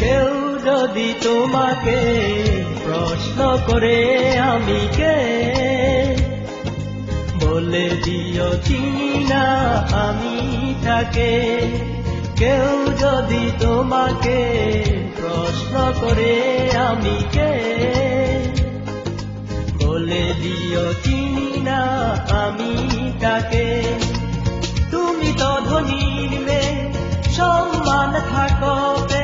কেউ যদি তোমাকে প্রশ্ন করে আমি কে, বলে দিও চিনি না আমি তাকে। কেউ যদি তোমাকে প্রশ্ন করে আমি কে, বলে দিও চিনি না আমি তাকে। তুমি তো ধনীর মেয়ে, সম্মান থাকবে,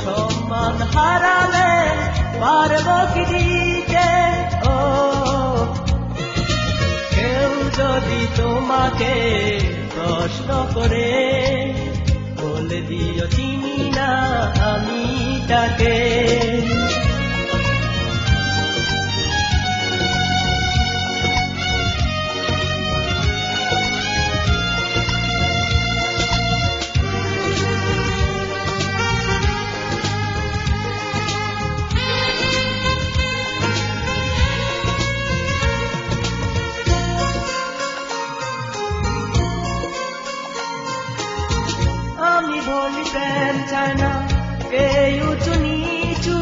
সম্মান হারালে পারব কি দিতে? ও কেউ যদি তোমাকে প্রশ্ন করে, বলে দিও চিনি না আমি তাকে। আমি বলি প্রেম চাই না কে উঁচু নিচু,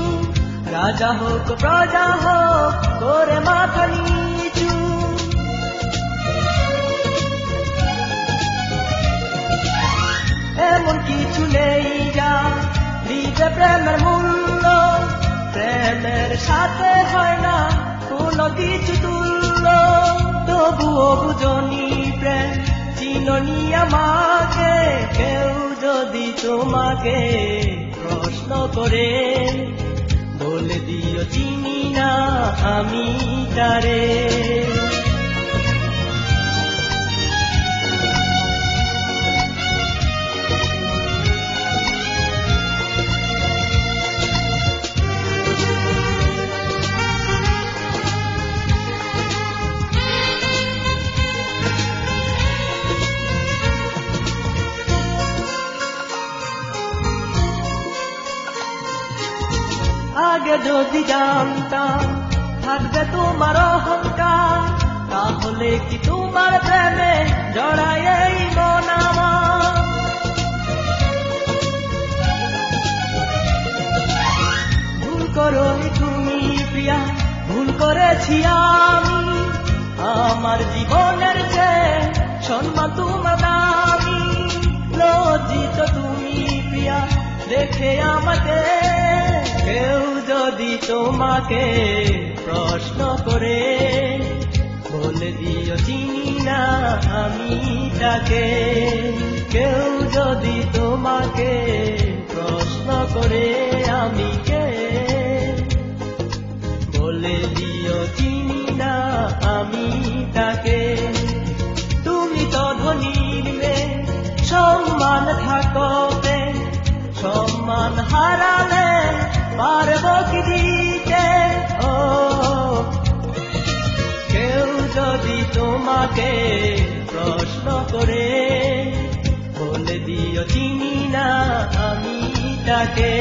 রাজা হোক প্রজা হোক করে মাথা নিচু। এমন কিছু নেই যা দিবে প্রেমের মূল্য, প্রেমের সাথে হয় না কোনো কিছু তুল্য। তবুও বুঝনি প্রেম চিননি আমাকে, কেউ যদি তোমাকে প্রশ্ন করে, বলে দিও চিনি না আমি তারে। আগে যদি জানতাম থাকবে তোমার অহংকার, তাহলে কি তোমার প্রেমে জড়াই এই মন আমার। ভুল করো তুমি প্রিয়া, ভুল করেছি আমি, আমার জীবনের চেয়ে সম্মান তোমার দামি। লজ্জিত তুমি প্রিয়া দেখে আমাকে, কেউ যদি তোমাকে প্রশ্ন করে, বলে দিও চিনি না আমি তাকে। কেউ যদি তোমাকে প্রশ্ন করে আমি কে, বলে দিও চিনি না আমি তাকে। তুমি তো ধনীর মেয়ে, সম্মান থাকবে, সম্মান হারালে পারব কি দিতে? ও কেউ যদি তোমাকে প্রশ্ন করে, বলে দিও চিনি না আমি তাকে।